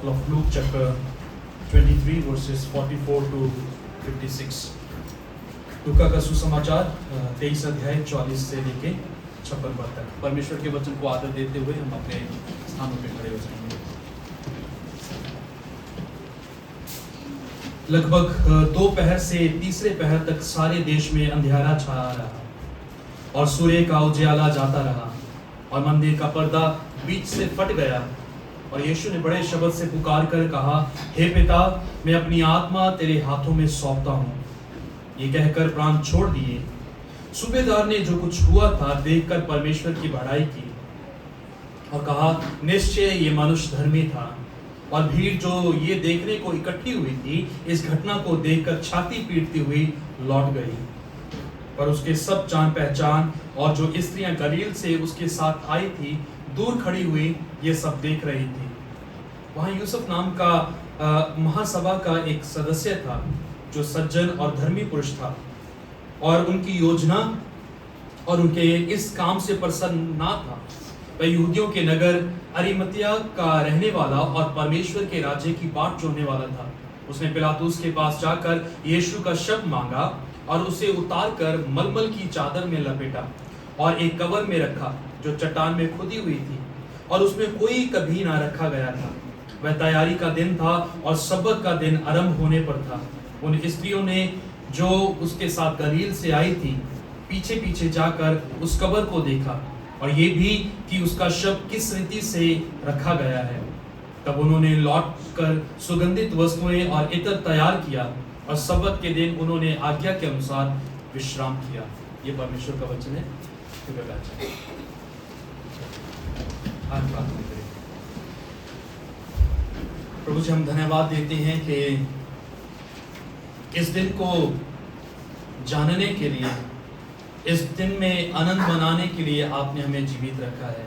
Gospel of Luke, chapter 23, verses 44 to 56. लूका का सुसमाचार 23 अध्याय 44 से लेके 56 पद तक। परमेश्वर के वचन को आदर देते हुए हम अपने स्थानों पे खड़े हो जाएंगे। लगभग दोपहर से तीसरे पहर तक सारे देश में अंधियारा छाया रहा और सूर्य का उजियाला जाता रहा और मंदिर का पर्दा बीच से फट गया और यीशु ने बड़े शब्द से पुकार कर कहा, हे पिता, मैं अपनी आत्मा तेरे हाथों में सौंपता हूँ। ये कहकर प्राण छोड़ दिए। सूबेदार ने जो कुछ हुआ था देखकर परमेश्वर की बड़ाई की और कहा, निश्चय ये मनुष्य धर्मी था। और भीड़ जो ये देखने को इकट्ठी हुई थी, इस घटना को देखकर छाती पीटती हुई लौट गई। पर उसके सब जान पहचान और जो स्त्रियां गलील से उसके साथ आई थी, दूर खड़ी हुई ये सब देख रही थी। वहां यूसुफ नाम का महासभा का एक सदस्य था जो सज्जन और धर्मी पुरुष था और उनकी योजना और उनके इस काम से प्रसन्न ना था। वह यहूदियों के नगर अरिमतिया का रहने वाला और परमेश्वर के राज्य की बाट जोड़ने वाला था। उसने पिलातुस के पास जाकर यीशु का शव मांगा और उसे उतार कर मलमल की चादर में लपेटा और एक कब्र में रखा जो चट्टान में खुदी हुई थी और उसमें कोई कभी ना रखा गया था। वह तैयारी का दिन था और सब्बत का दिन आरंभ होने पर था। उन स्त्रियों ने जो उसके साथ गलील से आई थी पीछे पीछे जाकर उस कब्र को देखा और ये भी कि उसका शव किस रीति से रखा गया है। तब उन्होंने लौट कर सुगंधित वस्तुएं और इत्र तैयार किया और सब्बत के दिन उन्होंने आज्ञा के अनुसार विश्राम किया। ये परमेश्वर का वचन है। प्रभु जी, हम धन्यवाद देते हैं कि इस दिन को जानने के लिए, इस दिन में आनंद मनाने के लिए आपने हमें जीवित रखा है।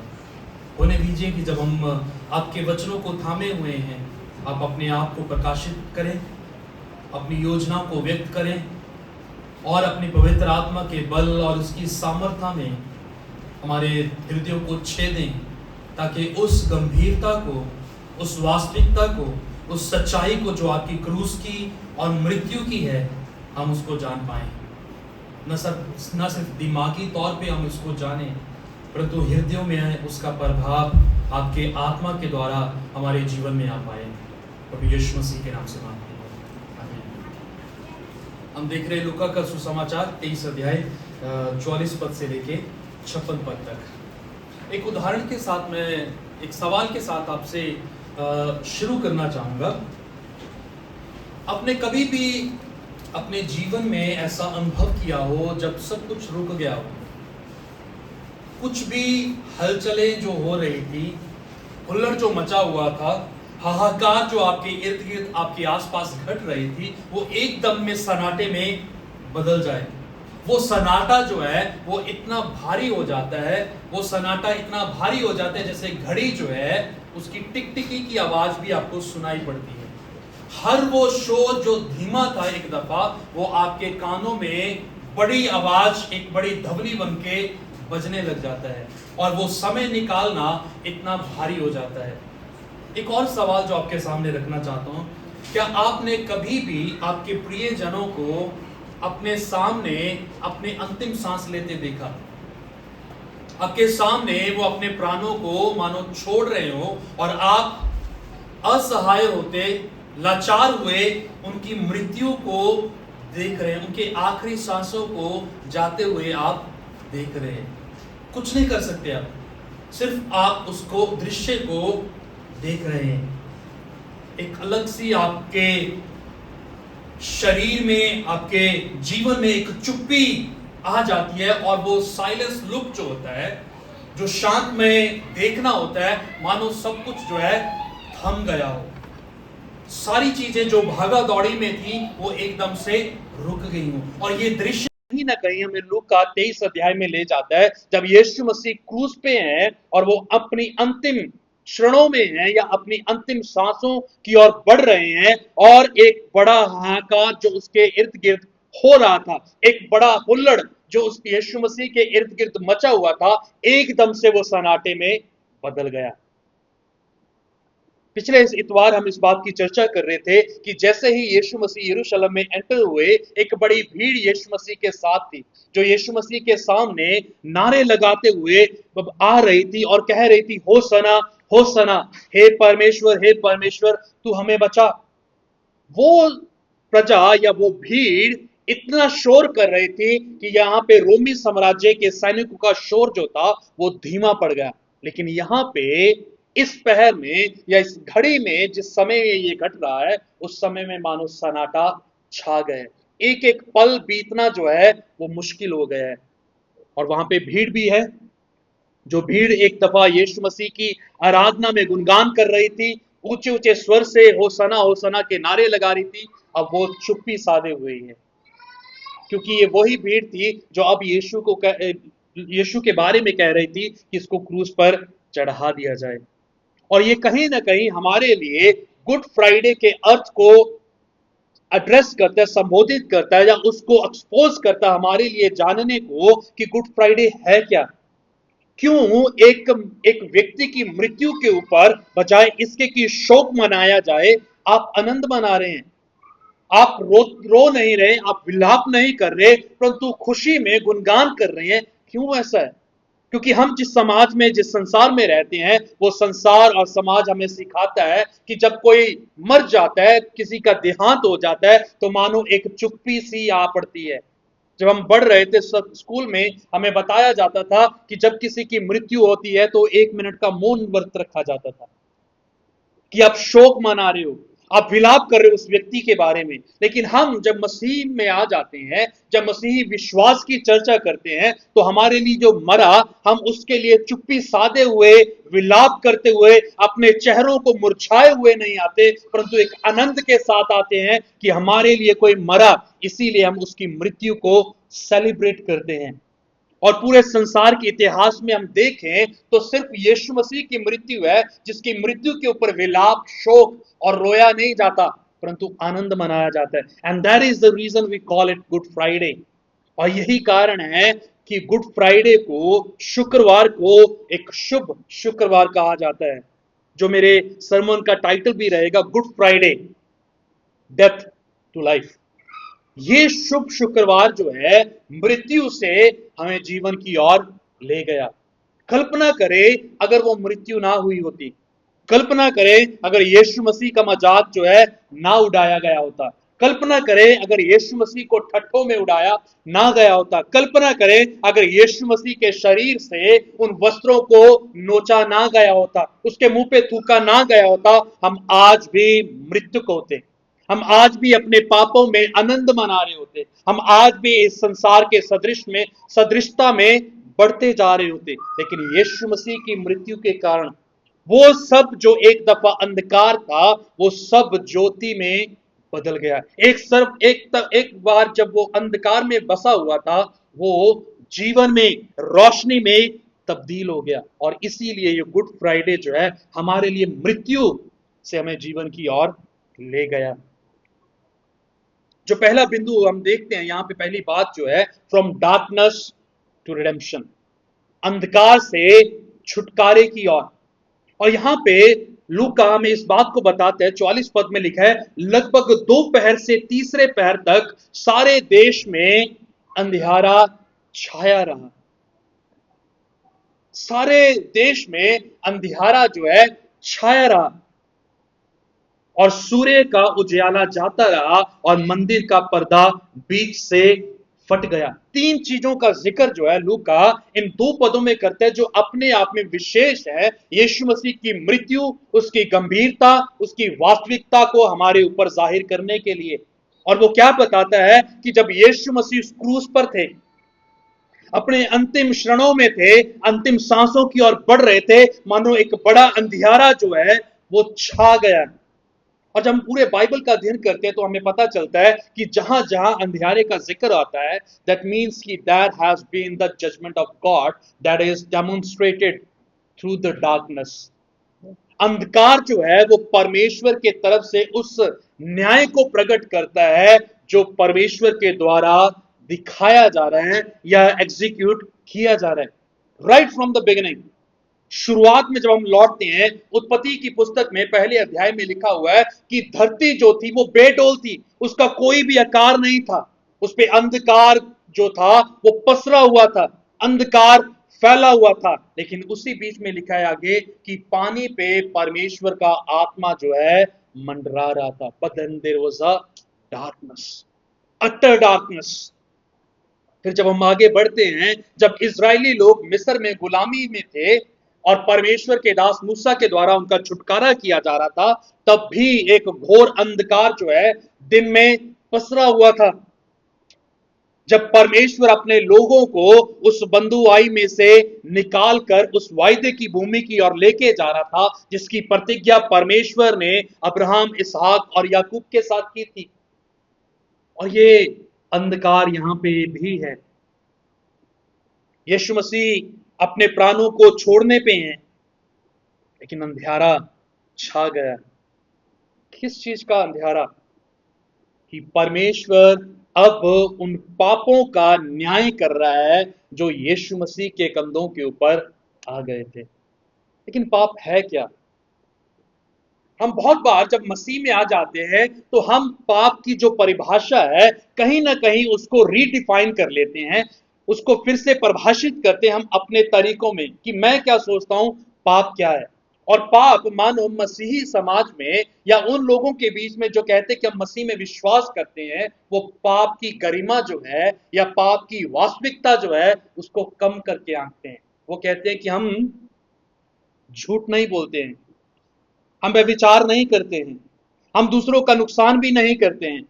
होने दीजिए कि जब हम आपके वचनों को थामे हुए हैं, आप अपने आप को प्रकाशित करें, अपनी योजना को व्यक्त करें और अपनी पवित्र आत्मा के बल और उसकी सामर्थ्य में हमारे हृदयों को छेदें, ताकि उस गंभीरता को, उस वास्तविकता को, उस सच्चाई को जो आपकी क्रूस की और मृत्यु की है, हम उसको जान पाएं। न सिर्फ दिमागी तौर पे हम उसको जानें, परंतु हृदयों में उसका प्रभाव आपके आत्मा के द्वारा हमारे जीवन में आ पाए। प्रभु यीशु मसीह के नाम से मांगते हैं, आमीन। हम देख रहे हैं लूका का सुसमाचार 23 अध्याय 44 पद से लेके 56 पद तक। एक उदाहरण के साथ, मैं एक सवाल के साथ आपसे शुरू करना चाहूंगा। आपने कभी भी अपने जीवन में ऐसा अनुभव किया हो जब सब कुछ रुक गया हो, कुछ भी हलचलें जो हो रही थी, हुल्लड़ जो मचा हुआ था, हाहाकार जो आपके इर्द गिर्द आपके आसपास घट रही थी, वो एकदम में सन्नाटे में बदल जाए। वो सन्नाटा जो है वो इतना भारी हो जाता है, वो सन्नाटा इतना भारी हो जाता है जैसे घड़ी जो है उसकी टिक टिकी की आवाज भी आपको सुनाई पड़ती है। हर वो शोर जो धीमा था एक दफा, वो आपके कानों में बड़ी आवाज, एक बड़ी धवनी बन के बजने लग जाता है और वो समय निकालना इतना भारी हो जाता है। एक और सवाल जो आपके सामने रखना चाहता हूं, क्या आपने कभी भी आपके प्रिय जनों को अपने सामने अपने अंतिम सांस लेते देखा? आपके सामने वो अपने प्राणों को मानो छोड़ रहे हो और आप असहाय होते, लाचार हुए उनकी मृत्यु को देख रहे हैं, उनके आखिरी सांसों को जाते हुए आप देख रहे हैं। कुछ नहीं कर सकते आप, सिर्फ आप उसको, दृश्य को देख रहे हैं। एक अलग सी आपके शरीर में, आपके जीवन में एक चुप्पी आ जाती है और वो साइलेंस लुक जो होता है, जो शांत में देखना होता है, मानो सब कुछ जो है थम गया हो। सारी चीजें जो भागा दौड़ी में थी वो एकदम से रुक गई हो। और ये दृश्य कहीं ना कहीं हमें लूका 23 अध्याय में ले जाता है, जब यीशु मसीह क्रूस पे हैं और वो अपनी अंतिम क्षणों में हैं या अपनी अंतिम सांसों की ओर बढ़ रहे हैं और एक बड़ा हाहाकार जो उसके इर्द गिर्द हो रहा था, एक बड़ा हुल्लड़ जो उस यीशु मसीह के इर्द गिर्द मचा हुआ था, एकदम से वो सन्नाटे में बदल गया। पिछले इस इतवार हम इस बात की चर्चा कर रहे थे कि जैसे ही यीशु मसीह यरूशलेम में एंटर हुए, एक बड़ी भीड़ यीशु मसीह के साथ थी, जो यीशु मसीह के सामने नारे लगाते हुए आ रही थी और कह रही थी, होसना होसना, हे परमेश्वर तू हमें बचा। वो प्रजा या वो भीड़ इतना शोर कर रही थी कि यहाँ पे रोमी साम्राज्य के सैनिकों का शोर जो था वो धीमा पड़ गया। लेकिन यहाँ पे इस पहर में या इस घड़ी में जिस समय ये घट रहा है, उस समय में मानो सन्नाटा छा गए। एक एक पल बीतना जो है वो मुश्किल हो गया है। और वहां पे भीड़ भी है, जो भीड़ एक दफा यीशु मसीह की आराधना में गुणगान कर रही थी, ऊंचे ऊंचे स्वर से होसना के नारे लगा रही थी, अब वो चुप्पी साधे हुए है। क्योंकि ये वही भीड़ थी जो अब यीशु के बारे में कह रही थी कि इसको क्रूस पर चढ़ा दिया जाए। और ये कहीं ना कहीं हमारे लिए गुड फ्राइडे के अर्थ को एड्रेस करता है, संबोधित करता है, या उसको एक्सपोज करता है हमारे लिए जानने को कि गुड फ्राइडे है क्या। क्यों एक एक व्यक्ति की मृत्यु के ऊपर बजाय इसके कि शोक मनाया जाए, आप आनंद मना रहे हैं। आप रो नहीं रहे, आप विलाप नहीं कर रहे, परंतु खुशी में गुणगान कर रहे हैं। क्यों ऐसा है? क्योंकि हम जिस समाज में, जिस संसार में रहते हैं, वो संसार और समाज हमें सिखाता है कि जब कोई मर जाता है, किसी का देहांत हो जाता है, तो मानो एक चुप्पी सी आ पड़ती है। जब हम बढ़ रहे थे स्कूल में, हमें बताया जाता था कि जब किसी की मृत्यु होती है तो 1 मिनट का मौन व्रत रखा जाता था, कि आप शोक मना रहे हो, आप विलाप कर रहे हो उस व्यक्ति के बारे में। लेकिन हम जब मसीह में आ जाते हैं, जब मसीही विश्वास की चर्चा करते हैं, तो हमारे लिए जो मरा, हम उसके लिए चुप्पी साधे हुए, विलाप करते हुए, अपने चेहरों को मुरझाए हुए नहीं आते, परंतु एक आनंद के साथ आते हैं कि हमारे लिए कोई मरा, इसीलिए हम उसकी मृत्यु को सेलिब्रेट करते हैं। और पूरे संसार के इतिहास में हम देखें तो सिर्फ यीशु मसीह की मृत्यु है जिसकी मृत्यु के ऊपर विलाप, शोक और रोया नहीं जाता, परंतु आनंद मनाया जाता है। And that is the reason we call it Good Friday. और यही कारण है कि गुड फ्राइडे को, शुक्रवार को, एक शुभ शुक्रवार कहा जाता है, जो मेरे सरमन का टाइटल भी रहेगा, Good Friday, death to life. ये शुभ शुक्रवार जो है, मृत्यु से हमें जीवन की ओर ले गया। कल्पना करें अगर वो मृत्यु ना हुई होती, कल्पना करें अगर यीशु मसीह का मजाक जो है ना उड़ाया गया होता, कल्पना करें अगर यीशु मसीह को ठट्ठों में उड़ाया ना गया होता, कल्पना करें अगर यीशु मसीह के शरीर से उन वस्त्रों को नोचा ना गया होता, उसके मुंह पे थूका ना गया होता, हम आज भी मृत्युक होते। हम आज भी अपने पापों में आनंद मना रहे होते। हम आज भी इस संसार के सदृशता में बढ़ते जा रहे होते। लेकिन यीशु मसीह की मृत्यु के कारण वो सब जो एक दफा अंधकार था, वो सब ज्योति में बदल गया। एक बार जब वो अंधकार में बसा हुआ था, वो जीवन में, रोशनी में तब्दील हो गया। और इसीलिए ये गुड फ्राइडे जो है हमारे लिए मृत्यु से हमें जीवन की ओर ले गया। जो पहला बिंदु हम देखते हैं यहां पे, पहली बात जो है, फ्रॉम डार्कनेस टू रिडेम्पशन, अंधकार से छुटकारे की ओर। और यहां पे लूका हमें इस बात को बताते हैं, 44 पद में लिखा है, लगभग दोपहर से तीसरे पहर तक सारे देश में अंधियारा छाया रहा। सारे देश में अंधियारा जो है छाया रहा, और सूर्य का उजियाला जाता रहा, और मंदिर का पर्दा बीच से फट गया। तीन चीजों का जिक्र जो है लूका इन 2 पदों में करते हैं, जो अपने आप में विशेष है। यीशु मसीह की मृत्यु, उसकी गंभीरता, उसकी वास्तविकता को हमारे ऊपर जाहिर करने के लिए। और वो क्या बताता है कि जब यीशु मसीह क्रूस पर थे, अपने अंतिम क्षणों में थे, अंतिम सांसों की ओर बढ़ रहे थे, मानो एक बड़ा अंधियारा जो है वो छा गया। और जब हम पूरे बाइबल का अध्ययन करते हैं तो हमें पता चलता है कि जहां जहां अंधियारे का जिक्र आता है, दैट मीन्स कि that has been the judgement of God that is demonstrated through the darkness. अंधकार जो है वो परमेश्वर के तरफ से उस न्याय को प्रकट करता है जो परमेश्वर के द्वारा दिखाया जा रहा है या एग्जीक्यूट किया जा रहा है, राइट फ्रॉम द बिगिनिंग। शुरुआत में जब हम लौटते हैं, उत्पत्ति की पुस्तक में पहले अध्याय में लिखा हुआ है कि धरती जो थी वो बेडौल थी, उसका कोई भी आकार नहीं था, उस पे अंधकार जो था वो पसरा हुआ था, अंधकार फैला हुआ था। लेकिन उसी बीच में लिखा है आगे कि पानी पे परमेश्वर का आत्मा जो है मंडरा रहा था। But then there was a darkness, utter darkness. फिर जब हम आगे बढ़ते हैं, जब इजरायली लोग मिस्र में गुलामी में थे और परमेश्वर के दास मूसा के द्वारा उनका छुटकारा किया जा रहा था, तब भी एक घोर अंधकार जो है दिन में पसरा हुआ था। जब परमेश्वर अपने लोगों को उस बंधुआई में से निकाल कर उस वायदे की भूमि की ओर लेके जा रहा था, जिसकी प्रतिज्ञा परमेश्वर ने अब्राहम, इसहाक और याकूब के साथ की थी। और ये अंधकार यहां पे भी है। यीशु मसीह अपने प्राणों को छोड़ने पे हैं, लेकिन अंधियारा छा गया। किस चीज का अंधियारा? कि परमेश्वर अब उन पापों का न्याय कर रहा है जो यीशु मसीह के कंधों के ऊपर आ गए थे। लेकिन पाप है क्या? हम बहुत बार जब मसीह में आ जाते हैं तो हम पाप की जो परिभाषा है कहीं ना कहीं उसको रीडिफाइन कर लेते हैं, उसको फिर से परिभाषित करते हैं हम अपने तरीकों में कि मैं क्या सोचता हूं पाप क्या है। और पाप मानो मसीही समाज में या उन लोगों के बीच में जो कहते हैं कि हम मसीह में विश्वास करते हैं, वो पाप की गरिमा जो है या पाप की वास्तविकता जो है उसको कम करके आंकते हैं। वो कहते हैं कि हम झूठ नहीं बोलते हैं, हम व्यभिचार नहीं करते हैं, हम दूसरों का नुकसान भी नहीं करते हैं,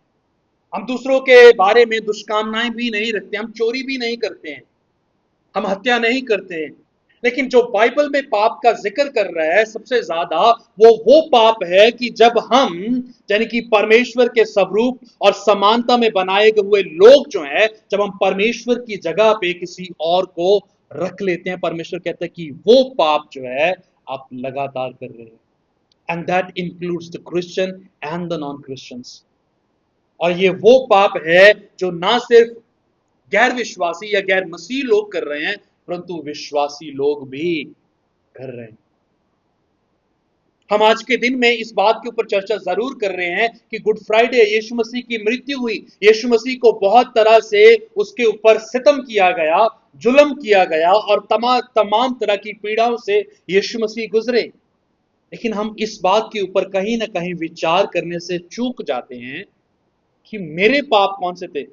हम दूसरों के बारे में दुष्कामनाएं भी नहीं रखते, हम चोरी भी नहीं करते हैं, हम हत्या नहीं करते हैं। लेकिन जो बाइबल में पाप का जिक्र कर रहा है सबसे ज्यादा, वो पाप है कि जब हम यानी कि परमेश्वर के स्वरूप और समानता में बनाए हुए लोग जो हैं, जब हम परमेश्वर की जगह पे किसी और को रख लेते हैं, परमेश्वर कहता है कि वो पाप जो है आप लगातार कर रहे हैं। And that includes the Christian and the non Christians. और ये वो पाप है जो ना सिर्फ गैर विश्वासी या गैर मसीह लोग कर रहे हैं, परंतु विश्वासी लोग भी कर रहे हैं। हम आज के दिन में इस बात के ऊपर चर्चा जरूर कर रहे हैं कि गुड फ्राइडे यीशु मसीह की मृत्यु हुई, यीशु मसीह को बहुत तरह से उसके ऊपर सितम किया गया, जुल्म किया गया और तमाम तरह की पीड़ाओं से यीशु मसीह गुजरे। लेकिन हम इस बात के ऊपर कहीं ना कहीं विचार करने से चूक जाते हैं कि मेरे पाप कौन से थे।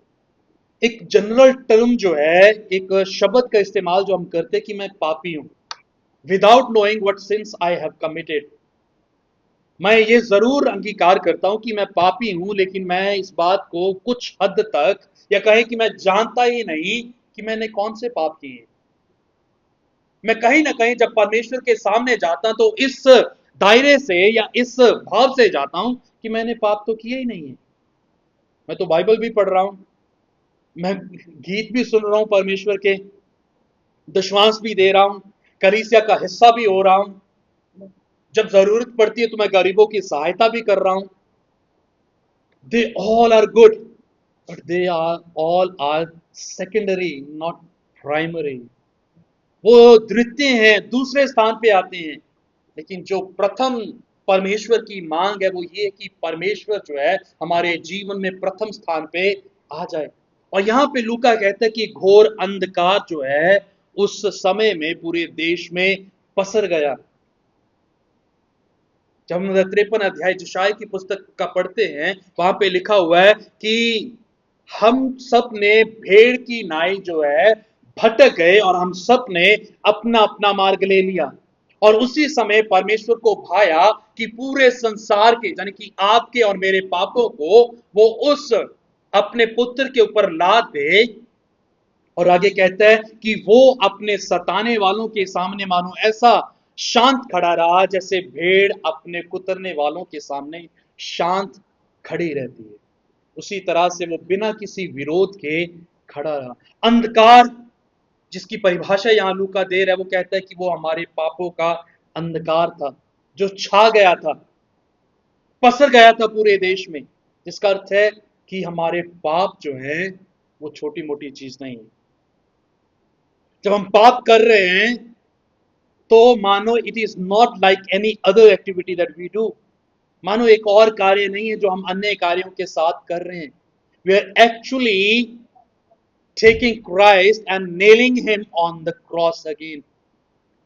एक जनरल टर्म जो है, एक शब्द का इस्तेमाल जो हम करते हैं कि मैं पापी हूं, without knowing what since I have committed. मैं ये जरूर अंगीकार करता हूं कि मैं पापी हूं, लेकिन मैं इस बात को कुछ हद तक या कहें कि मैं जानता ही नहीं कि मैंने कौन से पाप किए। मैं कहीं ना कहीं जब परमेश्वर के सामने जाता तो इस दायरे से या इस भाव से जाता हूं कि मैंने पाप तो किए ही नहीं है। मैं तो बाइबल भी पढ़ रहा हूं, मैं गीत भी सुन रहा हूं परमेश्वर के, दशवांश भी दे रहा हूं, कलीसिया का हिस्सा भी हो रहा हूं, जब जरूरत पड़ती है तो मैं गरीबों की सहायता भी कर रहा हूं। They all are good, but they are all are secondary, not primary. वो द्वितीय हैं, दूसरे स्थान पे आते हैं। लेकिन जो प्रथम परमेश्वर की मांग है वो ये है कि परमेश्वर जो है हमारे जीवन में प्रथम स्थान पे आ जाए। और यहाँ पे लूका कहता है कि घोर अंधकार जो है उस समय में पूरे देश में पसर गया। जब हम 53 अध्याय यशायाह की पुस्तक का पढ़ते हैं, वहां पे लिखा हुआ है कि हम सब ने भेड़ की नाई जो है भटक गए और हम सब ने अपना अपना मार्ग ले लिया। और उसी समय परमेश्वर को भाया कि पूरे संसार के यानी कि आपके और मेरे पापों को वो उस अपने पुत्र के ऊपर लाद दे। और आगे कहता है कि वो अपने सताने वालों के सामने मानो ऐसा शांत खड़ा रहा जैसे भेड़ अपने कुतरने वालों के सामने शांत खड़ी रहती है। उसी तरह से वो बिना किसी विरोध के खड़ा रहा। अंधकार जिसकी परिभाषा यहां लूका दे रहा है, वो कहता है कि वो हमारे पापों का अंधकार था जो छा गया था, पसर गया था पूरे देश में। जिसका अर्थ है कि हमारे पाप जो है वो छोटी मोटी चीज नहीं है। जब हम पाप कर रहे हैं तो मानो it is not like any other activity that we do, मानो एक और कार्य नहीं है जो हम अन्य कार्यों के साथ कर रहे हैं। We are actually taking Christ and nailing him on the cross again.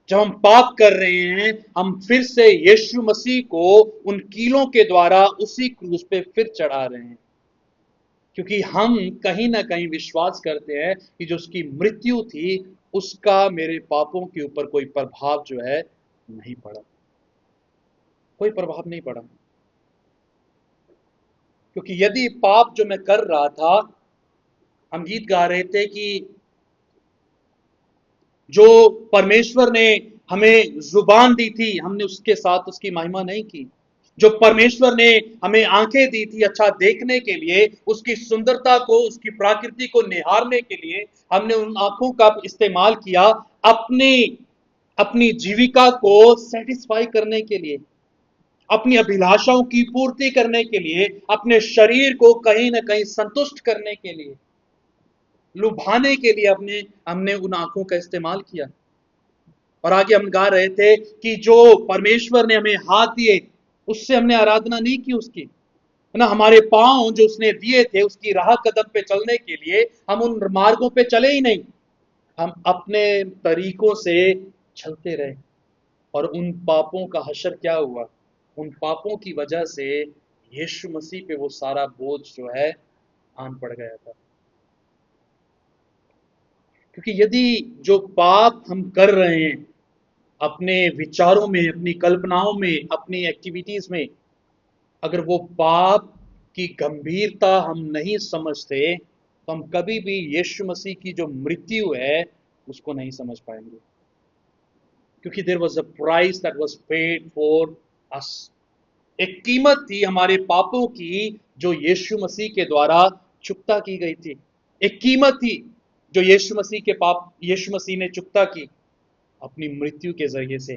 जब हम पाप कर रहे हैं, हम फिर से यीशु मसीह को उन कीलों के द्वारा उसी क्रूस पे फिर चढ़ा रहे हैं, क्योंकि हम कहीं ना कहीं विश्वास करते हैं कि जो उसकी मृत्यु थी उसका मेरे पापों के ऊपर कोई प्रभाव जो है नहीं पड़ा, कोई प्रभाव नहीं पड़ा। क्योंकि यदि पाप जो मैं कर रहा था, हम गीत गा रहे थे कि जो परमेश्वर ने हमें जुबान दी थी, हमने उसके साथ उसकी महिमा नहीं की। जो परमेश्वर ने हमें आंखें दी थी अच्छा देखने के लिए, उसकी सुंदरता को, उसकी प्रकृति को निहारने के लिए, हमने उन आंखों का इस्तेमाल किया अपनी अपनी जीविका को सेटिस्फाई करने के लिए, अपनी अभिलाषाओं की पूर्ति करने के लिए, अपने शरीर को कहीं ना कहीं संतुष्ट करने के लिए, लुभाने के लिए हमने हमने उन आंखों का इस्तेमाल किया। और आगे हम गा रहे थे कि जो परमेश्वर ने हमें हाथ दिए उससे हमने आराधना नहीं की उसकी, है ना। हमारे पांव जो उसने दिए थे उसकी राह कदम पे चलने के लिए, हम उन मार्गों पे चले ही नहीं, हम अपने तरीकों से चलते रहे। और उन पापों का हश्र क्या हुआ, उन पापों की वजह से यीशु मसीह पे वो सारा बोझ जो है आन पड़ गया था। क्योंकि यदि जो पाप हम कर रहे हैं अपने विचारों में, अपनी कल्पनाओं में, अपनी एक्टिविटीज में, अगर वो पाप की गंभीरता हम नहीं समझते तो हम कभी भी यीशु मसीह की जो मृत्यु है उसको नहीं समझ पाएंगे। क्योंकि there was a price that was paid for us, एक कीमत थी हमारे पापों की जो यीशु मसीह के द्वारा चुकता की गई थी। एक कीमत थी जो यीशु मसीह ने चुकता की अपनी मृत्यु के जरिए से।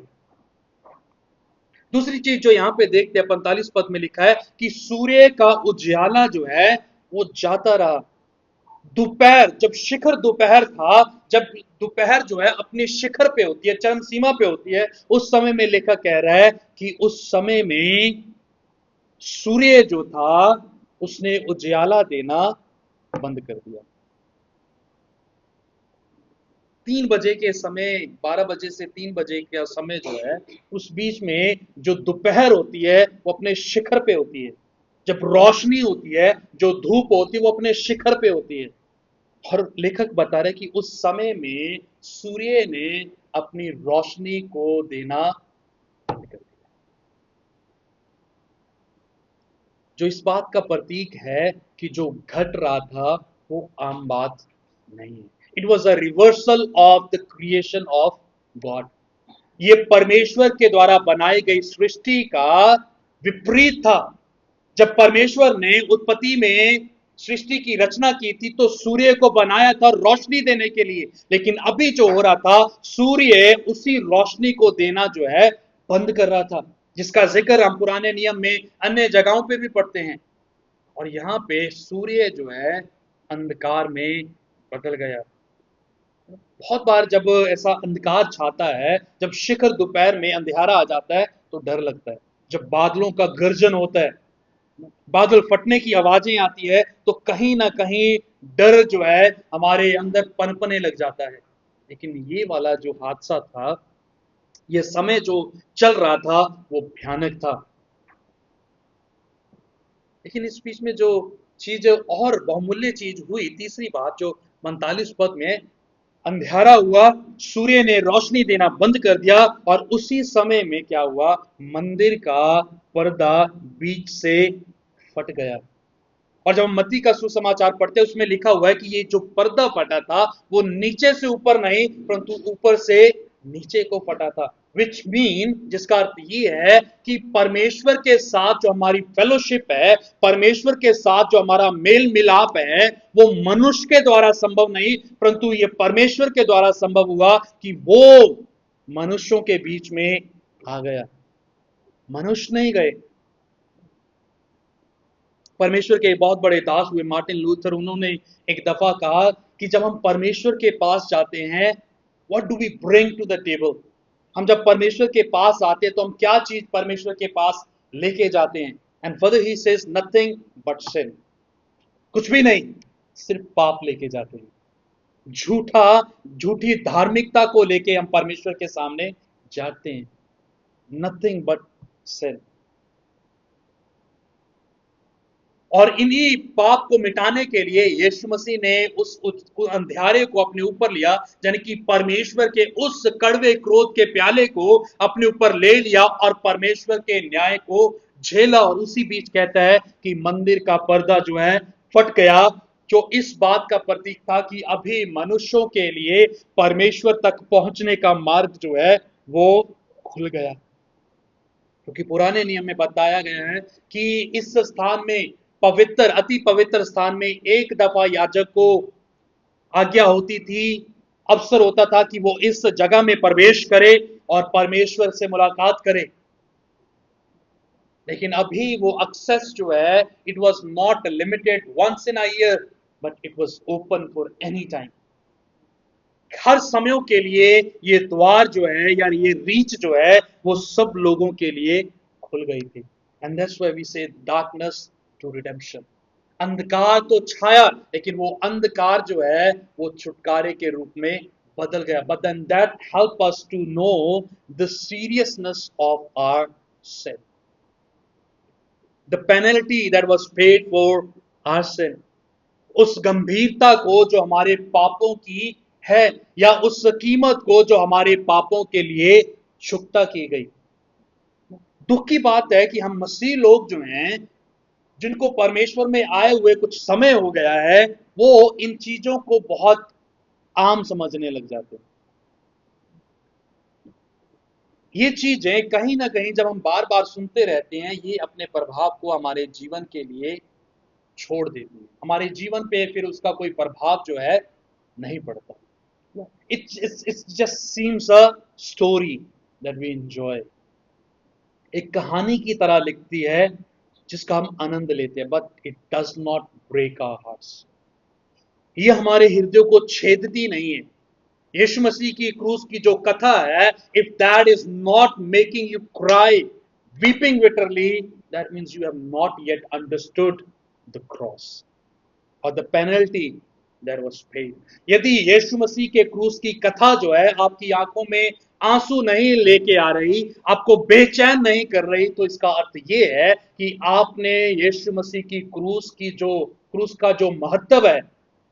दूसरी चीज जो यहां पे देखते हैं 45 पद में लिखा है कि सूर्य का उजाला जो है वो जाता रहा। दोपहर, जब शिखर दोपहर था, जब दोपहर जो है अपनी शिखर पे होती है, चरम सीमा पे होती है, उस समय में लेखक कह रहा है कि उस समय में सूर्य जो था उसने उजाला देना बंद कर दिया। 3 बजे के समय, 12 बजे से 3 बजे का समय जो है, उस बीच में जो दोपहर होती है वो अपने शिखर पे होती है। जब रोशनी होती है, जो धूप होती है वो अपने शिखर पे होती है। और लेखक बता रहे कि उस समय में सूर्य ने अपनी रोशनी को देना बंद कर दिया, जो इस बात का प्रतीक है कि जो घट रहा था वो आम बात नहीं है। It was a reversal of the creation of God. ये परमेश्वर के द्वारा बनाई गई सृष्टि का विपरीत था। जब परमेश्वर ने उत्पत्ति में सृष्टि की रचना की थी तो सूर्य को बनाया था रोशनी देने के लिए, लेकिन अभी जो हो रहा था, सूर्य उसी रोशनी को देना जो है बंद कर रहा था, जिसका जिक्र हम पुराने नियम में अन्य जगहों पे भी पढ़ते हैं। और यहाँ पे सूर्य जो है अंधकार में बदल गया। बहुत बार जब ऐसा अंधकार छाता है, जब शिखर दोपहर में अंधेरा आ जाता है तो डर लगता है। जब बादलों का गर्जन होता है, बादल फटने की आवाजें आती है, तो कहीं ना कहीं डर जो है हमारे अंदर पनपने लग जाता है। लेकिन ये वाला जो हादसा था, ये समय जो चल रहा था वो भयानक था। लेकिन इस बीच में जो चीज और बहुमूल्य चीज हुई, तीसरी बात जो 45 पद में, अंधेरा हुआ, सूर्य ने रोशनी देना बंद कर दिया, और उसी समय में क्या हुआ, मंदिर का पर्दा बीच से फट गया। और जब हम मत्ती का सुसमाचार पढ़ते हैं उसमें लिखा हुआ है कि ये जो पर्दा फटा था वो नीचे से ऊपर नहीं परंतु ऊपर से नीचे को फटा था। विच मीन, जिसका अर्थ ये है कि परमेश्वर के साथ जो हमारी फेलोशिप है, परमेश्वर के साथ जो हमारा मेल मिलाप है, वो मनुष्य के द्वारा संभव नहीं परंतु ये परमेश्वर के द्वारा संभव हुआ कि वो मनुष्यों के बीच में आ गया। मनुष्य नहीं गए। परमेश्वर के बहुत बड़े दास हुए मार्टिन लूथर, उन्होंने एक दफा कहा कि जब हम परमेश्वर के पास जाते हैं, what do we bring to the table, हम जब परमेश्वर के पास आते हैं तो हम क्या चीज परमेश्वर के पास लेके जाते हैं? And further he says nothing but sin, कुछ भी नहीं, सिर्फ पाप लेके जाते हैं। झूठी धार्मिकता को लेके हम परमेश्वर के सामने जाते हैं। नथिंग बट सिन। और इन्हीं पाप को मिटाने के लिए यीशु मसीह ने उस अंधियारे को अपने ऊपर लिया, यानी कि परमेश्वर के उस कड़वे क्रोध के प्याले को अपने ऊपर ले लिया और परमेश्वर के न्याय को झेला। और उसी बीच कहता है कि मंदिर का पर्दा जो है फट गया, जो इस बात का प्रतीक था कि अभी मनुष्यों के लिए परमेश्वर तक पहुंचने का मार्ग जो है वो खुल गया। क्योंकि पुराने नियम में बताया गया है कि इस स्थान में, पवित्र अति पवित्र स्थान में, एक दफा याजक को आज्ञा होती थी, अवसर होता था कि वो इस जगह में प्रवेश करे और परमेश्वर से मुलाकात करे। लेकिन अभी वो एक्सेस जो है, it was not limited once in a year, but it was open for any time. हर समयों के लिए ये द्वार जो है, या ये रीच जो है, वो सब लोगों के लिए खुल गई थी। एंड दैट्स व्हाई वी से डार्कनेस टू रिडेम्पशन। अंधकार तो छाया, लेकिन वो अंधकार जो है वो छुटकारे के रूप में बदल गया। But then that help us to know the seriousness of our sin, the penalty that was paid for our sin. उस गंभीरता को जो हमारे पापों की है, या उस कीमत को जो हमारे पापों के लिए चुकता की गई। दुख की बात है कि हम मसीह लोग जो हैं, जिनको परमेश्वर में आए हुए कुछ समय हो गया है, वो इन चीजों को बहुत आम समझने लग जाते हैं। ये चीजें कहीं ना कहीं जब हम बार बार सुनते रहते हैं, ये अपने प्रभाव को हमारे जीवन के लिए छोड़ देती है। हमारे जीवन पे फिर उसका कोई प्रभाव जो है नहीं पड़ता। It just seems a story that we enjoy. एक कहानी की तरह लिखती है जिसका हम आनंद लेते हैं, but it does not break our hearts. ये हमारे हृदय को छेदती नहीं है। यीशु मसीह की क्रूस की जो कथा है, if that is not making you cry weeping bitterly, that means you have not yet understood the cross और the penalty that was paid. यदि यीशु मसीह के क्रूस की कथा जो है आपकी आंखों में आंसू नहीं लेके आ रही, आपको बेचैन नहीं कर रही, तो इसका अर्थ ये है कि आपने यीशु मसीह की क्रूस का जो महत्व है,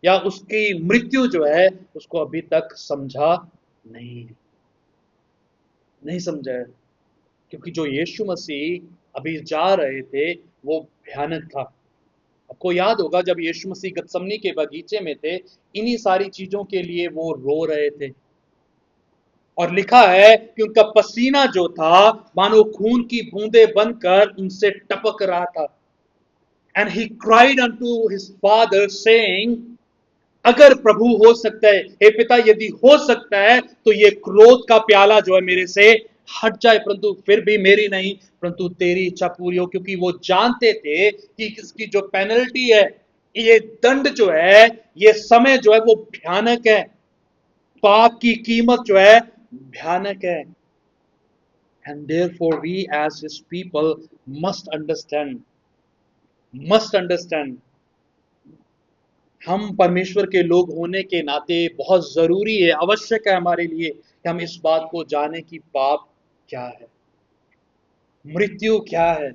या उसकी मृत्यु जो है, उसको अभी तक समझा नहीं नहीं समझा है। क्योंकि जो यीशु मसीह अभी जा रहे थे वो भयानक था। आपको याद होगा जब यीशु मसीह गतसमनी के बगीचे में थे, इन्हीं सारी चीजों के लिए वो रो रहे थे। और लिखा है कि उनका पसीना जो था मानो खून की बूंदें बनकर उनसे टपक रहा था। And he cried unto his father saying, अगर प्रभु हो सकता है, हे पिता यदि हो सकता है तो ये क्रोध का प्याला जो है मेरे से हट जाए, परंतु फिर भी मेरी नहीं परंतु तेरी इच्छा पूरी हो। क्योंकि वो जानते थे कि इसकी जो पेनल्टी है, ये दंड जो है, ये समय जो है वो भयानक है। पाप की कीमत जो है भयानक है। And therefore we as his people must understand, हम परमेश्वर के लोग होने के नाते बहुत जरूरी है, आवश्यक है हमारे लिए कि हम इस बात को जाने कि पाप क्या है, मृत्यु क्या है।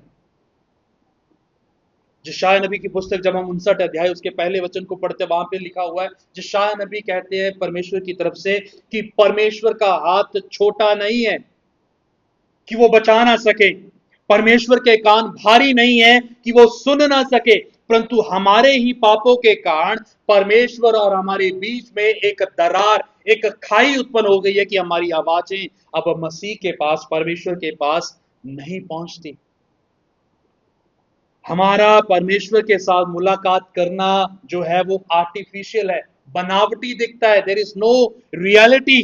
यशायाह नबी की पुस्तक जब हम 59 अध्याय उसके पहले वचन को पढ़ते, वहां पे लिखा हुआ है, यशायाह नबी कहते हैं परमेश्वर की तरफ से कि परमेश्वर का हाथ छोटा नहीं है कि वो बचा ना सके, परमेश्वर के कान भारी नहीं है कि वो सुन ना सके, परंतु हमारे ही पापों के कारण परमेश्वर और हमारे बीच में एक दरार, एक खाई उत्पन्न हो गई है कि हमारी आवाजें अब मसीह के पास, परमेश्वर के पास नहीं पहुंचती। हमारा परमेश्वर के साथ मुलाकात करना जो है वो आर्टिफिशियल है, बनावटी दिखता है। देयर इज नो रियलिटी,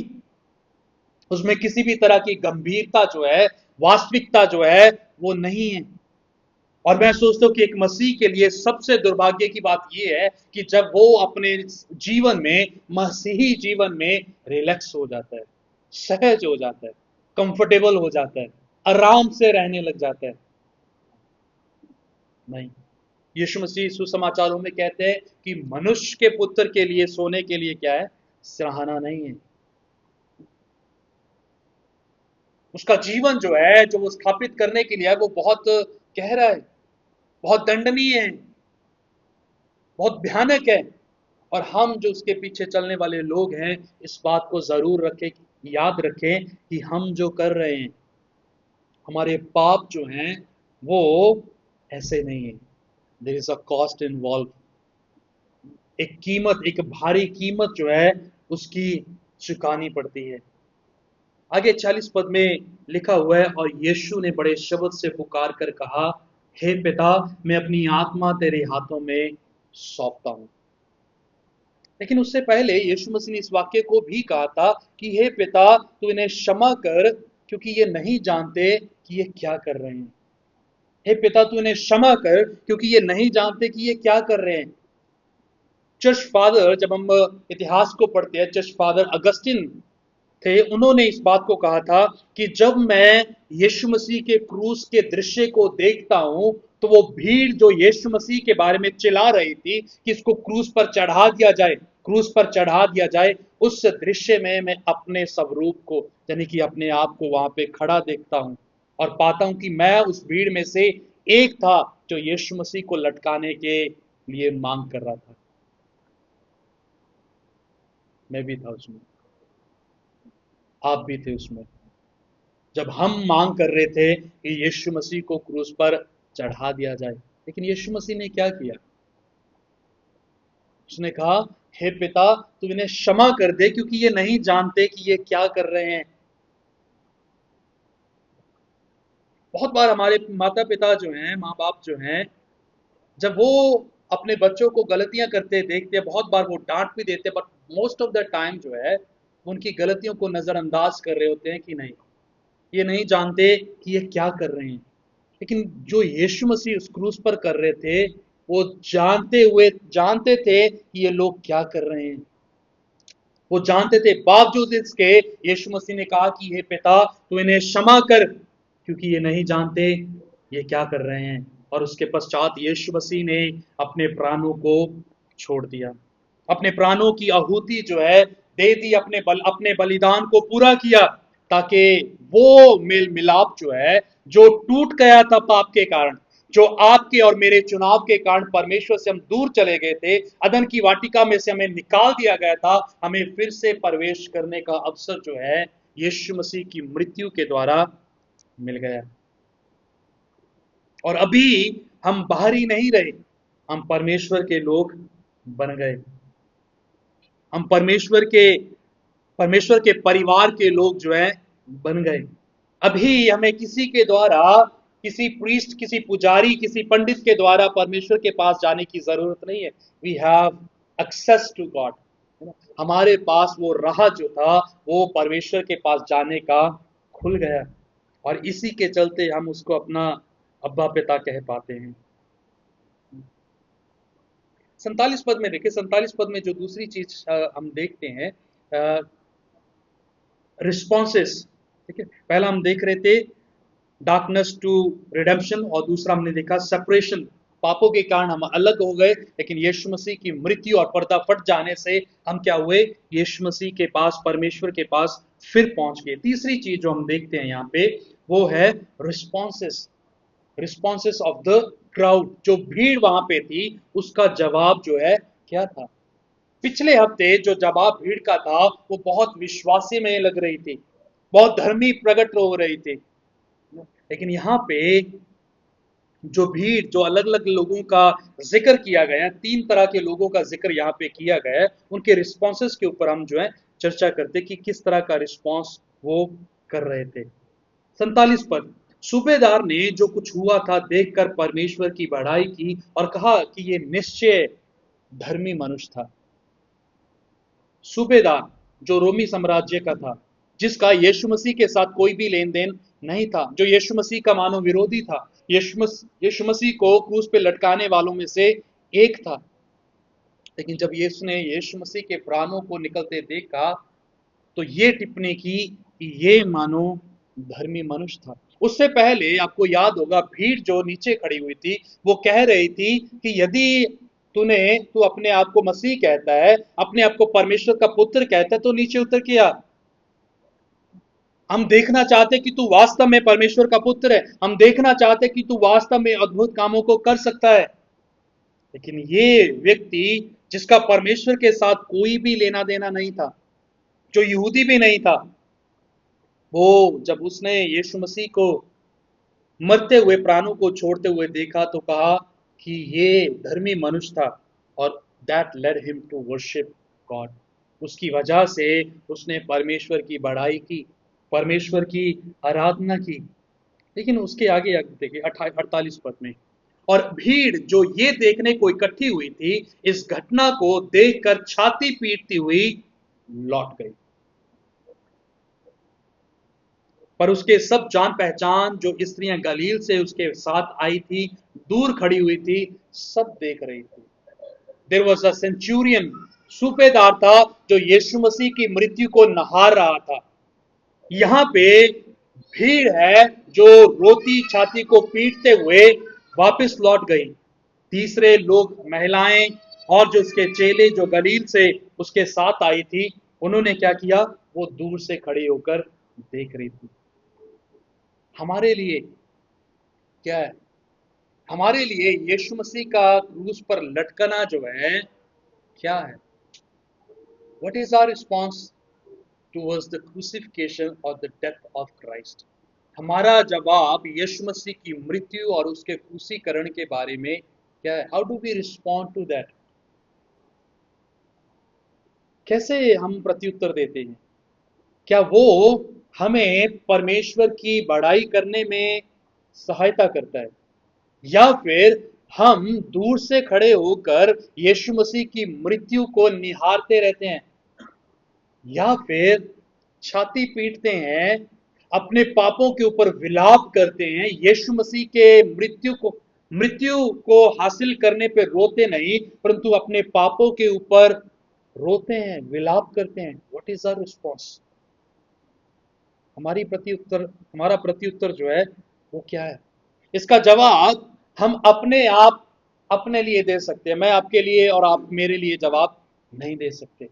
उसमें किसी भी तरह की गंभीरता जो है, वास्तविकता जो है वो नहीं है। और मैं सोचता हूं कि एक मसीह के लिए सबसे दुर्भाग्य की बात यह है कि जब वो अपने जीवन में, मसीही जीवन में रिलैक्स हो जाता है, सहज हो जाता है, कंफर्टेबल हो जाता है, आराम से रहने लग जाता है। नहीं, यीशु मसीह सुसमाचारों में कहते हैं कि मनुष्य के पुत्र के लिए सोने के लिए क्या है? सराहना नहीं है। उसका जीवन जो है, जो वो स्थापित करने के लिए है, वो बहुत गहरा है, बहुत दंडनीय है, बहुत भयानक है। और हम जो उसके पीछे चलने वाले लोग हैं, इस बात को जरूर रखें, याद रखें कि हम जो कर रहे हैं, हमारे पाप जो हैं, वो ऐसे नहीं है। There is a cost involve. एक कीमत, एक भारी कीमत जो है, उसकी चुकानी पड़ती है। आगे 40 पद में लिखा हुआ है, और यीशु ने बड़े शब्द से पुकार कर कहा, हे पिता, मैं अपनी आत्मा तेरे हाथों में सौंपता हूं। लेकिन उससे पहले यीशु मसीह ने इस वाक्य को भी कहा था कि हे पिता, तू इन्हें क्षमा कर, क्योंकि ये नहीं जानते कि ये क्या कर रहे हैं। हे पिता, तू इन्हें क्षमा कर, क्योंकि ये नहीं जानते कि ये क्या कर रहे हैं। चर्च फादर, जब हम इतिहास को पढ़ते हैं, चर्च फादर अगस्टिन थे, उन्होंने इस बात को कहा था कि जब मैं यीशु मसीह के क्रूस के दृश्य को देखता हूं, तो वो भीड़ जो यीशु मसीह के बारे में चिल्ला रही थी कि इसको क्रूस पर चढ़ा दिया जाए, क्रूस पर चढ़ा दिया जाए, उस दृश्य में मैं अपने स्वरूप को, यानी कि अपने आप को वहां पे खड़ा देखता हूं, और पाता हूं कि मैं उस भीड़ में से एक था जो यीशु मसीह को लटकाने के लिए मांग कर रहा था। मैं भी था उसमें, आप भी थे उसमें, जब हम मांग कर रहे थे कि यीशु मसीह को क्रूस पर चढ़ा दिया जाए। लेकिन यीशु मसीह ने क्या किया? उसने कहा, हे पिता, तू इन्हें क्षमा कर दे, क्योंकि ये नहीं जानते कि ये क्या कर रहे हैं। बहुत बार हमारे माता पिता जो हैं, माँ बाप जो हैं, जब वो अपने बच्चों को गलतियां करते देखते हैं, बहुत बार वो डांट भी देते हैं, but most of the time जो है, उनकी गलतियों को नजरअंदाज कर रहे होते हैं कि नहीं, ये नहीं जानते कि ये क्या कर रहे हैं। लेकिन जो यीशु मसीह उस क्रूस पर कर रहे थे, वो जानते थे कि ये लोग क्या कर रहे हैं। वो जानते थे, बावजूद इसके यीशु मसीह ने कहा कि हे पिता, तू इन्हें क्षमा कर, क्योंकि ये नहीं जानते ये क्या कर रहे हैं। और उसके पश्चात यीशु मसीह ने अपने प्राणों को छोड़ दिया, अपने प्राणों की आहुति जो है दे दी, अपने बलिदान को पूरा किया, ताकि वो मेल मिलाप जो है, जो टूट गया था पाप के कारण, जो आपके और मेरे चुनाव के कारण परमेश्वर से हम दूर चले गए थे, अदन की वाटिका में से हमें निकाल दिया गया था, हमें फिर से प्रवेश करने का अवसर जो है, यीशु मसीह की मृत्यु के द्वारा मिल गया। और अभी हम बाहरी नहीं रहे, हम परमेश्वर के लोग बन गए। हम परमेश्वर के परिवार के लोग जो है बन गए। अभी हमें किसी के द्वारा, किसी प्रीस्ट, किसी पुजारी, किसी पंडित के द्वारा परमेश्वर के पास जाने की जरूरत नहीं है। We have access to God. हमारे पास वो राह जो था, वो परमेश्वर के पास जाने का खुल गया, और इसी के चलते हम उसको अपना अब्बा पिता कह पाते हैं। 47 पद में देखिए, 47 पद में जो दूसरी चीज हम देखते हैं, रिस्पॉन्सेस। ठीक है, पहला हम देख रहे थे डार्कनेस टू रिडेम्पशन, और दूसरा हमने देखा सेपरेशन। पापों के कारण हम अलग हो गए, लेकिन यीशु मसीह की मृत्यु और पर्दा फट जाने से हम क्या हुए? यीशु मसीह के पास, परमेश्वर के पास फिर पहुंच गए। तीसरी चीज जो हम देखते हैं यहाँ पे, वो है responses. Responses of the crowd, जो भीड़ वहां पे थी, उसका जवाब जो है क्या था? पिछले हफ्ते जो जवाब भीड़ का था, वो बहुत विश्वासी में लग रही थी, बहुत धर्मी प्रकट हो रही थी। लेकिन यहाँ पे जो भीड़, जो अलग अलग लोगों का जिक्र किया गया है, 3 तरह के लोगों का जिक्र यहाँ पे किया गया है, उनके रिस्पॉन्सेस के ऊपर हम जो है चर्चा करते कि किस तरह का रिस्पॉन्स वो कर रहे थे। 47 पद, सूबेदार ने जो कुछ हुआ था देखकर परमेश्वर की बढ़ाई की और कहा कि ये निश्चय धर्मी मनुष्य था। सूबेदार जो रोमी साम्राज्य का था, जिसका यीशु मसीह के साथ कोई भी लेन देन नहीं था, जो यीशु मसीह का मानव विरोधी था, यीशु मसीह को क्रूस पे लटकाने वालों में से एक था। लेकिन जब यीशु ने यीशु मसीह के प्राणों को निकलते देखा, तो ये टिप्पणी की कि ये मानो धर्मी मनुष्य था। उससे पहले आपको याद होगा भीड़ जो नीचे खड़ी हुई थी वो कह रही थी कि यदि तू अपने आप को मसीह कहता है, अपने आप को परमेश्वर का पुत्र कहता है, तो नीचे उतर के आ। हम देखना चाहते कि तू वास्तव में परमेश्वर का पुत्र है, हम देखना चाहते कि तू वास्तव में अद्भुत कामों को कर सकता है। लेकिन ये व्यक्ति जिसका परमेश्वर के साथ कोई भी लेना देना नहीं था, जो यहूदी भी नहीं था, वो जब उसने यीशु मसीह को मरते हुए प्राणों को छोड़ते हुए देखा तो कहा कि ये धर्मी मनुष्य था, और that led him to worship God. उसकी वजह से उसने परमेश्वर की बड़ाई की, परमेश्वर की आराधना की। लेकिन उसके आगे आगे देखिए 48 पद में, और भीड़ जो ये देखने को इकट्ठी हुई थी इस घटना को देखकर छाती पीटती हुई लौट गई। पर उसके सब जान पहचान जो स्त्रियां गलील से उसके साथ आई थी, दूर खड़ी हुई थी, सब देख रही थी। देयर वॉज अ सेंचुरियन, सूबेदार था जो यीशु मसीह की मृत्यु को नहार रहा था। यहां पे भीड़ है जो रोती छाती को पीटते हुए वापस लौट गई। तीसरे लोग, महिलाएं और जो उसके चेले जो गलील से उसके साथ आई थी, उन्होंने क्या किया? वो दूर से खड़ी होकर देख रही थी। हमारे लिए क्या है? हमारे लिए यीशु मसीह का क्रूस पर लटकना जो है क्या है? What is our response towards the crucifixion और द डेथ ऑफ क्राइस्ट? हमारा जवाब यीशु मसीह की मृत्यु और उसके क्रूसीकरण के बारे में क्या है? How do we respond to that? कैसे हम प्रत्युत्तर देते हैं? क्या वो हमें परमेश्वर की बड़ाई करने में सहायता करता है, या फिर हम दूर से खड़े होकर यीशु मसीह की मृत्यु को निहारते रहते हैं, या फिर छाती पीटते हैं, अपने पापों के ऊपर विलाप करते हैं, यीशु मसीह के मृत्यु को हासिल करने पे रोते नहीं, परंतु अपने पापों के ऊपर रोते हैं, विलाप करते हैं? What is our response? हमारा प्रत्युत्तर जो है वो क्या है? इसका जवाब हम अपने आप अपने लिए दे सकते हैं। मैं आपके लिए और आप मेरे लिए जवाब नहीं दे सकते।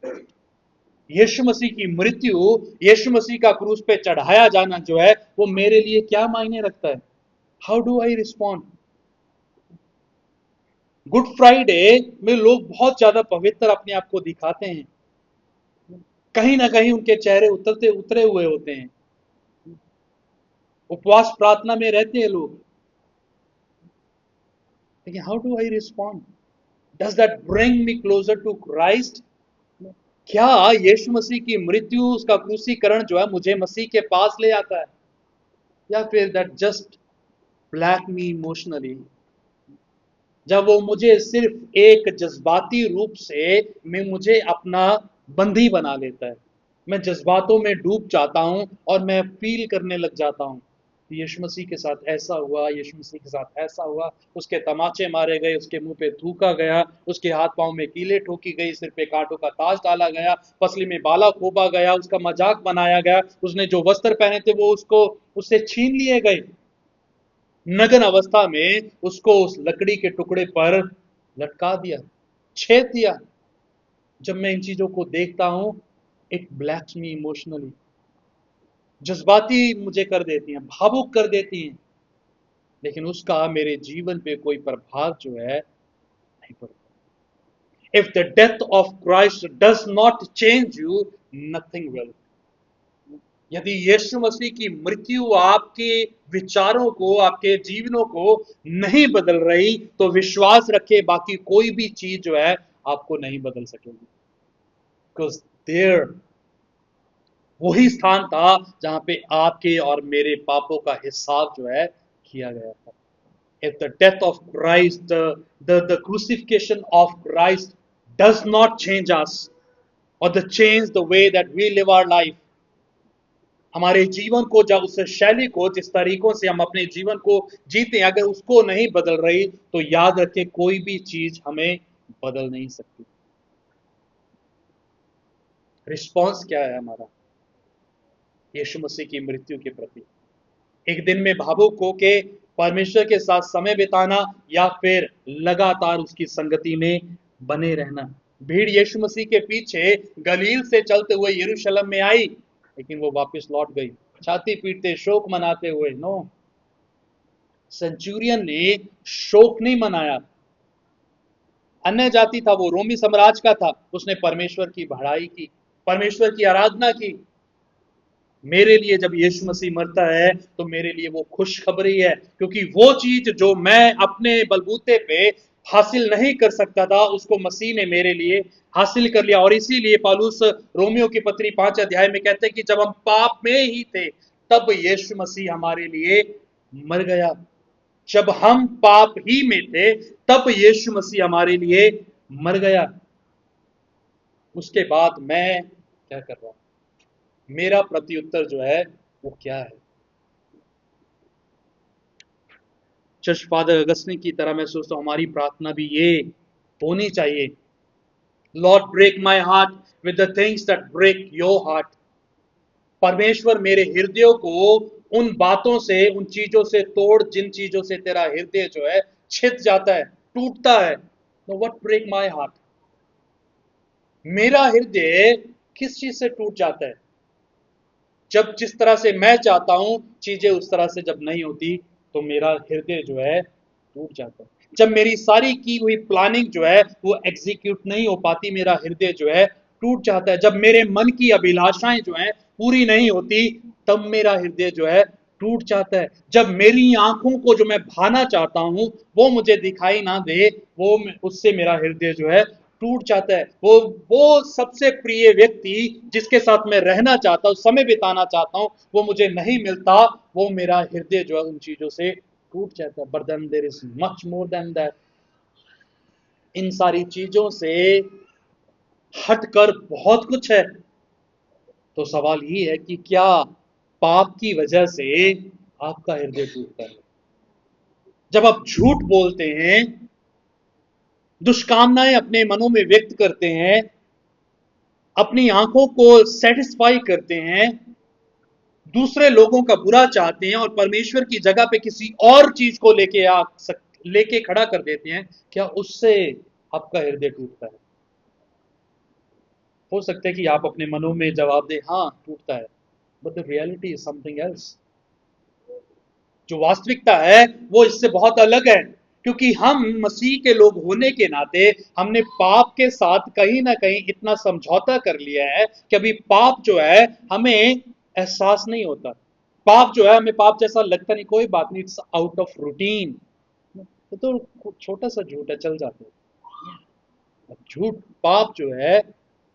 यीशु मसीह की मृत्यु, यीशु मसीह का क्रूस पे चढ़ाया जाना जो है वो मेरे लिए क्या मायने रखता है? How do I respond? Good Friday में लोग बहुत ज्यादा पवित्र अपने आप को दिखाते हैं, कहीं ना कहीं उनके चेहरे उतरते उतरे हुए होते हैं, उपवास प्रार्थना में रहते हैं लोग। लेकिन how do I respond? Does that bring me closer to Christ? क्या यीशु मसीह की मृत्यु, उसका क्रूसीकरण जो है मुझे मसीह के पास ले आता है, या फिर that just black me emotionally? जब वो मुझे सिर्फ एक जज्बाती रूप से में मुझे अपना बंदी बना लेता है, मैं जज्बातों में डूब जाता हूं और मैं फील करने लग जाता हूं यीशु मसीह के साथ ऐसा हुआ, यीशु मसीह के साथ ऐसा हुआ, उसके तमाचे मारे गए, उसके मुंह पे थूका गया, उसके हाथ पांव में कीले ठोकी गई, सिर पे कांटों का ताज डाला गया, पसली में बाला खोपा गया, उसका मजाक बनाया गया, उसने जो वस्त्र पहने थे वो उससे छीन लिए गए। नग्न अवस्था में उसको उस लकड़ी के टुकड़े पर लटका दिया, छेद दिया। जब मैं इन चीजों को देखता हूं, इट ब्लैक्स मी इमोशनली, जज्बाती मुझे कर देती हैं, भावुक कर देती हैं, लेकिन उसका मेरे जीवन पे कोई प्रभाव जो है नहीं पड़ता। If the death of Christ does not change you, nothing will. यदि यीशु मसीह की मृत्यु आपके विचारों को, आपके जीवनों को नहीं बदल रही, तो विश्वास रखे बाकी कोई भी चीज जो है आपको नहीं बदल सकेगी। बिकॉज देयर वही स्थान था जहां पे आपके और मेरे पापों का हिसाब जो है किया गया था। If the death of Christ, the crucifixion of Christ does not change us or the change the way that we live our life, हमारे जीवन को, जब उस शैली को, जिस तरीकों से हम अपने जीवन को जीते हैं, अगर उसको नहीं बदल रही, तो याद रखें कोई भी चीज हमें बदल नहीं सकती। रिस्पॉन्स क्या है हमारा यीशु मसीह की मृत्यु के प्रति? एक दिन में भावुक होके परमेश्वर के साथ समय बिताना या फिर लगातार उसकी संगति में बने रहना। भीड़ यीशु मसीह के पीछे गलील से चलते हुए यरूशलेम में आई, लेकिन वो वापस लौट गई छाती पीटते शोक मनाते हुए। नो, सेंचुरियन ने शोक नहीं मनाया। अन्य जाति था, वो रोमी साम्राज्य का था, उसने परमेश्वर की बढ़ाई की, परमेश्वर की आराधना की। मेरे लिए जब यीशु मसीह मरता है तो मेरे लिए वो खुशखबरी है, क्योंकि वो चीज जो मैं अपने बलबूते पे हासिल नहीं कर सकता था उसको मसीह ने मेरे लिए हासिल कर लिया। और इसीलिए पौलुस रोमियो की पत्री 5 अध्याय में कहते हैं कि जब हम पाप में ही थे तब यीशु मसीह हमारे लिए मर गया। जब हम पाप ही में थे तब यीशु मसीह हमारे लिए मर गया। उसके बाद मैं क्या कर रहा हूं, मेरा प्रत्युत्तर जो है वो क्या है? चर्च फादर अगस्तिन की तरह मैं सोचता हूं हमारी प्रार्थना भी ये होनी चाहिए, Lord break my heart with the things that break your heart. परमेश्वर मेरे हृदय को उन बातों से, उन चीजों से तोड़ जिन चीजों से तेरा हृदय जो है छिद जाता है, टूटता है। No, what break my heart? मेरा हृदय किस चीज से टूट जाता है? जब जिस तरह से मैं चाहता हूं चीजें उस तरह से जब नहीं होती तो मेरा हृदय जो है टूट जाता है। जब मेरी सारी की हुई प्लानिंग जो है वो एग्जीक्यूट नहीं हो पाती, मेरा हृदय जो है टूट जाता है। जब मेरे मन की अभिलाषाएं जो है पूरी नहीं होती तब मेरा हृदय जो है टूट जाता है। जब मेरी आंखों को जो मैं भाना चाहता हूं वो मुझे दिखाई ना दे, वो उससे मेरा हृदय जो है टूट जाता है। वो सबसे प्रिय व्यक्ति जिसके साथ मैं रहना चाहता हूँ, समय बिताना चाहता हूँ, वो मुझे नहीं मिलता, वो मेरा हृदय जो है उन चीजों से टूट जाता है। But then there is much more than that. इन सारी चीजों से हटकर बहुत कुछ है। तो सवाल ये है कि क्या पाप की वजह से आपका हृदय टूटता है? जब आप झूठ बोलते हैं, दुष्कामनाएं अपने मनों में व्यक्त करते हैं, अपनी आंखों को सेटिस्फाई करते हैं, दूसरे लोगों का बुरा चाहते हैं और परमेश्वर की जगह पे किसी और चीज को लेके खड़ा कर देते हैं, क्या उससे आपका हृदय टूटता है? हो सकता है कि आप अपने मनों में जवाब दें, हाँ टूटता है, but the reality is something else. जो वास्तविकता है वो इससे बहुत अलग है, क्योंकि हम मसीह के लोग होने के नाते हमने पाप के साथ कहीं ना कहीं इतना समझौता कर लिया है कि अभी पाप जो है हमें एहसास नहीं होता। पाप जो है हमें पाप जैसा लगता नहीं, कोई बात नहीं, इट्स आउट ऑफ रूटीन। तो छोटा सा झूठ है, चल जाते हैं। झूठ पाप जो है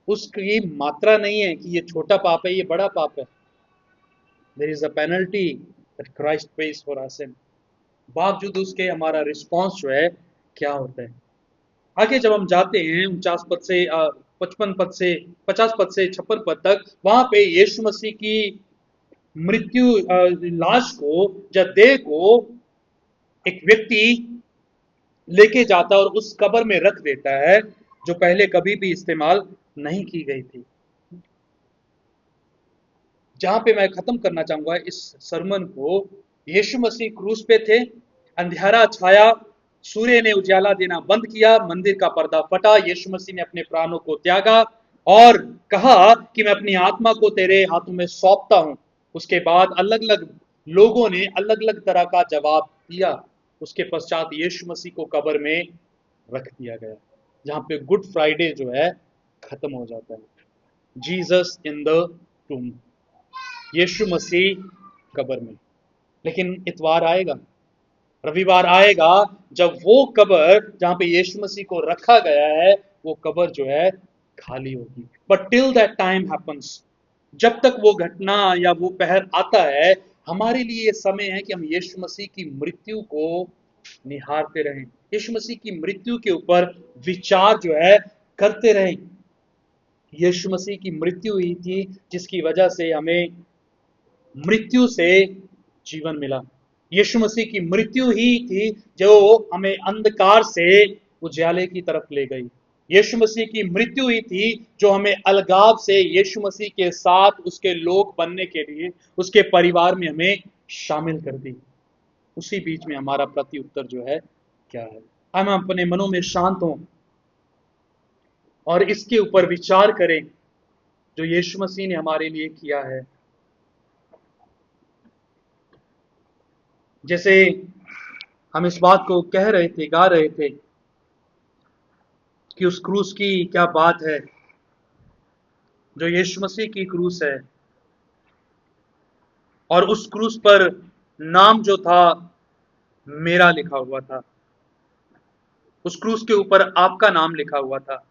उसकी मात्रा नहीं है कि ये छोटा पाप है, ये बड़ा पाप है। There is a penalty that Christ pays for our sin. बावजूद उसके हमारा रिस्पॉन्स जो है क्या होता है? आगे जब हम जाते हैं 49 पद से 55 पद से 50 पद से 56 पद तक, वहां पे यीशु मसीह की मृत्यु लाश को या देह को एक व्यक्ति लेके जाता है और उस कब्र में रख देता है जो पहले कभी भी इस्तेमाल नहीं की गई थी। जहां पे मैं खत्म करना चाहूंगा इस सरमन को, यीशु मसीह क्रूस पे थे, अंधेरा छाया, सूर्य ने उजाला देना बंद किया, मंदिर का पर्दा फटा, यीशु मसीह ने अपने प्राणों को त्यागा और कहा कि मैं अपनी आत्मा को तेरे हाथों में सौंपता हूं। उसके बाद अलग अलग लोगों ने अलग अलग तरह का जवाब दिया। उसके पश्चात यीशु मसीह को कब्र में रख दिया गया, जहां पे गुड फ्राइडे जो है खत्म हो जाता है। जीसस इन द टूम, यीशु मसीह कब्र में। लेकिन इतवार आएगा, रविवार आएगा, जब वो कब्र जहां पे यीशु मसीह को रखा गया है वो कब्र जो है खाली होगी। But till that time happens, जब तक वो घटना या वो पहर आता है, हमारे लिए ये समय है कि हम यीशु मसीह की मृत्यु को निहारते रहें, यीशु मसीह की मृत्यु के ऊपर विचार जो है करते रहें। यीशु मसीह की मृत्यु ही थी जिसकी वजह से हमें मृत्यु से जीवन मिला। यीशु मसीह की मृत्यु ही थी जो हमें अंधकार से उजाले की तरफ ले गई। यीशु मसीह की मृत्यु ही थी जो हमें अलगाव से यीशु मसीह के साथ उसके लोग बनने के लिए उसके परिवार में हमें शामिल कर दी। उसी बीच में हमारा प्रत्युत्तर जो है क्या है। हम अपने मनों में शांत हों और इसके ऊपर विचार करें जो यीशु मसीह ने हमारे लिए किया है। जैसे हम इस बात को कह रहे थे, गा रहे थे कि उस क्रूस की क्या बात है, जो यीशु मसीह की क्रूस है। और उस क्रूस पर नाम जो था मेरा लिखा हुआ था, उस क्रूस के ऊपर आपका नाम लिखा हुआ था।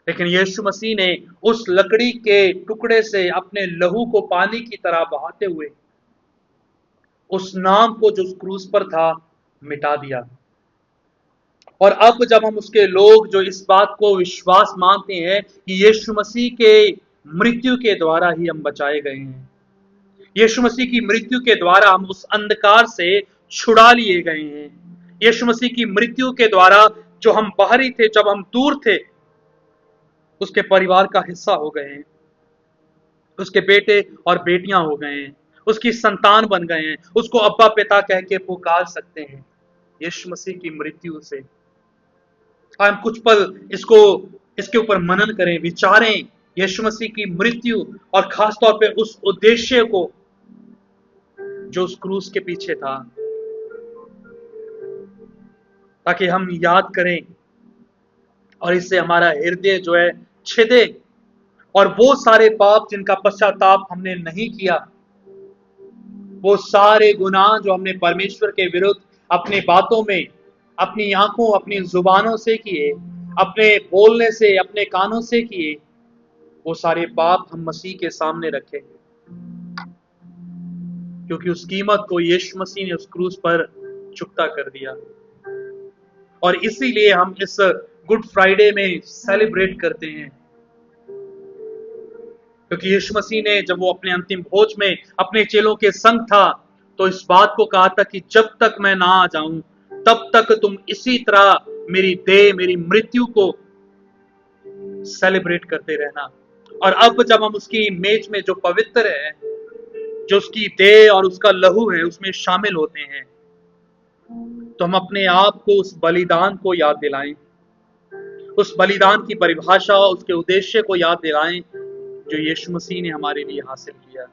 लेकिन यीशु मसीह ने उस लकड़ी के टुकड़े से अपने लहू को पानी की तरह बहाते हुए उस नाम को जो उस क्रूस पर था मिटा दिया। और अब जब हम उसके लोग जो इस बात को विश्वास मानते हैं कि यीशु मसीह के मृत्यु के द्वारा ही हम बचाए गए हैं, यीशु मसीह की मृत्यु के द्वारा हम उस अंधकार से छुड़ा लिए गए हैं, यीशु मसीह की मृत्यु के द्वारा जो हम बाहरी थे, जब हम दूर थे, उसके परिवार का हिस्सा हो गए हैं, उसके बेटे और बेटियां हो गए हैं, उसकी संतान बन गए हैं, उसको अब्बा पिता कह के पुकार सकते हैं यीशु मसीह की मृत्यु से। हम कुछ पल इसके ऊपर मनन करें, विचारें यीशु मसीह की मृत्यु और खास तौर पे उस उद्देश्य को जो उस क्रूस के पीछे था, ताकि हम याद करें और इससे हमारा हृदय जो है छिदे और वो सारे पाप जिनका पश्चाताप हमने नहीं किया, वो सारे गुनाह जो हमने परमेश्वर के विरुद्ध अपने बातों में, अपनी आंखों, अपनी जुबानों से किए, अपने बोलने से, अपने कानों से किए, वो सारे पाप हम मसीह के सामने रखें, क्योंकि उस कीमत को यीशु मसीह ने उस क्रूस पर चुकता कर दिया। और इसीलिए हम इस गुड फ्राइडे में सेलिब्रेट करते हैं, क्योंकि यीशु मसीह ने जब वो अपने अंतिम भोज में अपने चेलों के संग था, तो इस बात को कहा था कि जब तक मैं ना आ जाऊं तब तक तुम इसी तरह मेरी देह, मेरी मृत्यु को सेलिब्रेट करते रहना। और अब जब हम उसकी मेज में जो पवित्र है, जो उसकी देह और उसका लहू है, उसमें शामिल होते हैं, तो हम अपने आप को उस बलिदान को याद दिलाएं, उस बलिदान की परिभाषा, उसके उद्देश्य को याद दिलाएं जो यीशु मसीह ने हमारे लिए हासिल किया।